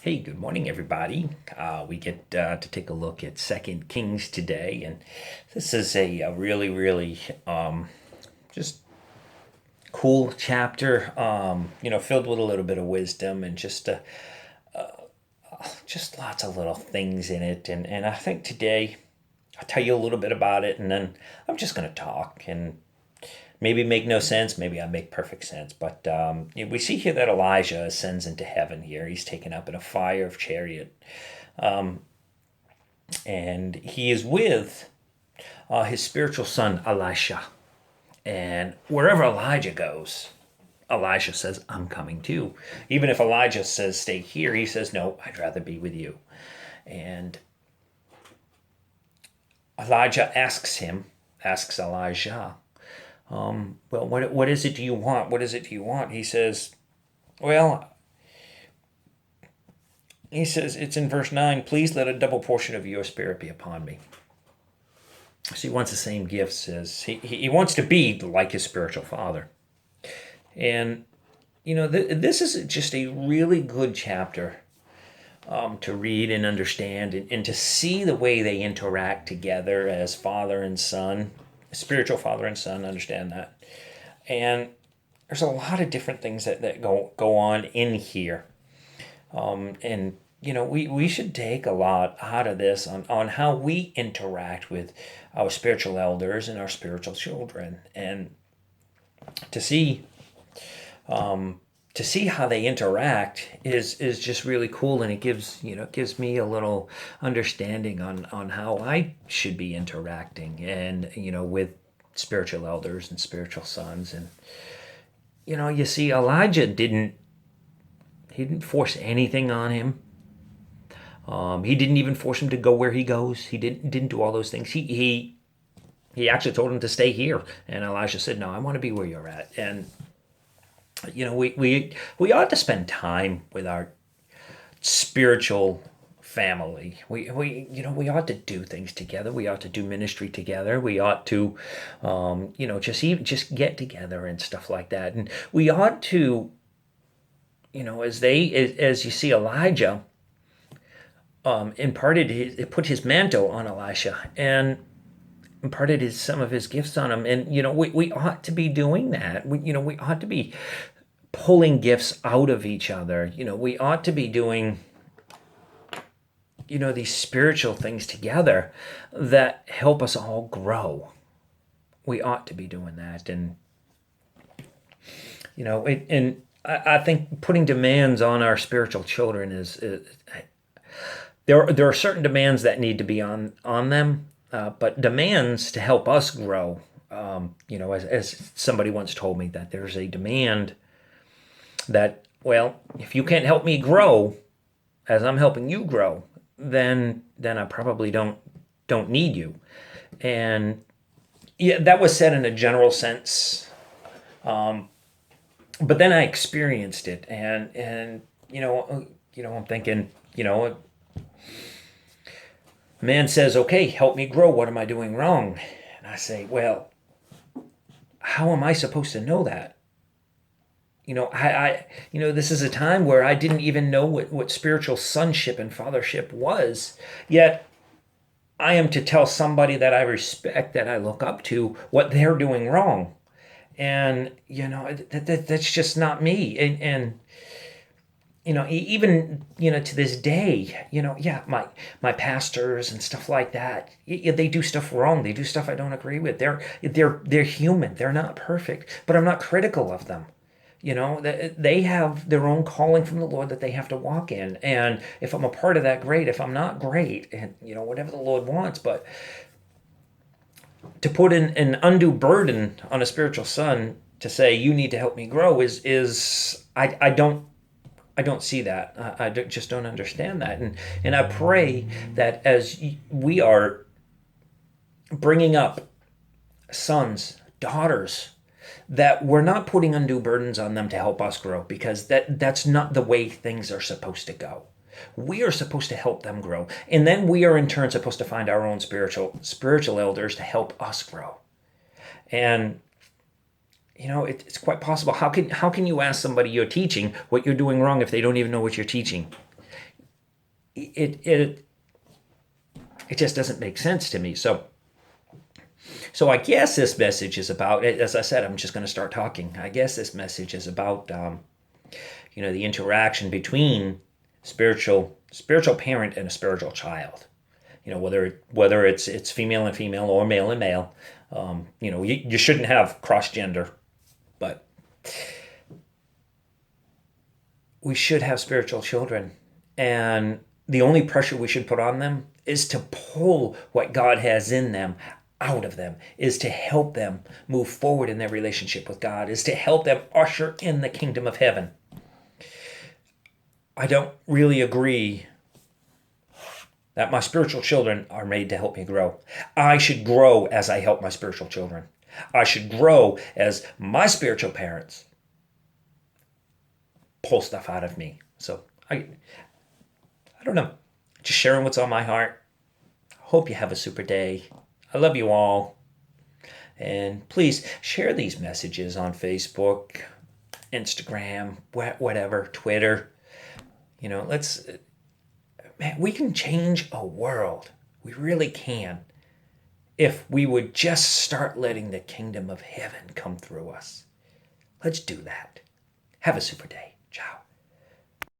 Hey, good morning, everybody. We get to take a look at Second Kings today, and this is a really, really just cool chapter. Filled with a little bit of wisdom and just lots of little things in it. And I think today I'll tell you a little bit about it, and then I'm just going to talk and maybe make no sense, maybe I make perfect sense. But we see here that Elijah ascends into heaven here. He's taken up in a fire of chariot. And he is with his spiritual son Elisha. And wherever Elijah goes, Elisha says, I'm coming too. Even if Elijah says, stay here, he says, no, I'd rather be with you. And asks Elijah, well, what is it do you want? What is it do you want? Well, he says, it's in verse 9, please let a double portion of your spirit be upon me. So he wants the same gifts as he wants to be like his spiritual father. And, this is just a really good chapter to read and understand and to see the way they interact together as father and son, spiritual father and son, understand that. And there's a lot of different things that go on in here. We should take a lot out of this on how we interact with our spiritual elders and our spiritual children, and to see how they interact is just really cool, and it gives me a little understanding on how I should be interacting and with spiritual elders and spiritual sons. And you see Elijah didn't force anything on him. He didn't even force him to go where he goes. He didn't do all those things. He actually told him to stay here, and Elisha said, "No, I want to be where you're at." And we ought to spend time with our spiritual family. We ought to do things together. We ought to do ministry together. We ought to, just get together and stuff like that. And we ought to, as you see Elijah put his mantle on Elisha and imparted some of his gifts on him. And we ought to be doing that. We ought to be pulling gifts out of each other. We ought to be doing these spiritual things together that help us all grow. We ought to be doing that. And I think putting demands on our spiritual children is there are certain demands that need to be on them, but demands to help us grow. As somebody once told me, that there's a demand that, well, if you can't help me grow as I'm helping you grow, then I probably don't need you. And yeah, that was said in a general sense. But then I experienced it, and I'm thinking, man says, okay, help me grow. What am I doing wrong? And I say, well, how am I supposed to know that? This is a time where I didn't even know what spiritual sonship and fathership was. Yet I am to tell somebody that I respect, that I look up to, what they're doing wrong. And, that's just not me. And even to this day, yeah, my pastors and stuff like that, they do stuff wrong. They do stuff I don't agree with. They're human. They're not perfect, but I'm not critical of them. They have their own calling from the Lord that they have to walk in. And if I'm a part of that, great. If I'm not, great. And whatever the Lord wants. But to put in an undue burden on a spiritual son to say you need to help me grow is I don't see that. Just don't understand that. And I pray that as we are bringing up sons, daughters, that we're not putting undue burdens on them to help us grow, because that's not the way things are supposed to go. We are supposed to help them grow, and then we are in turn supposed to find our own spiritual elders to help us grow. And it's quite possible. How can you ask somebody you're teaching what you're doing wrong if they don't even know what you're teaching? it just doesn't make sense to me. So I guess this message is about, as I said, I'm just going to start talking. I guess this message is about, the interaction between spiritual parent and a spiritual child. Whether it's female and female or male and male. You shouldn't have cross gender, but we should have spiritual children, and the only pressure we should put on them is to pull what God has in them out of them, is to help them move forward in their relationship with God, is to help them usher in the kingdom of heaven. I don't really agree that my spiritual children are made to help me grow. I should grow as I help my spiritual children. I should grow as my spiritual parents pull stuff out of me. So I don't know. Just sharing what's on my heart. Hope you have a super day. I love you all. And please share these messages on Facebook, Instagram, whatever, Twitter. We can change a world. We really can. If we would just start letting the kingdom of heaven come through us. Let's do that. Have a super day. Ciao.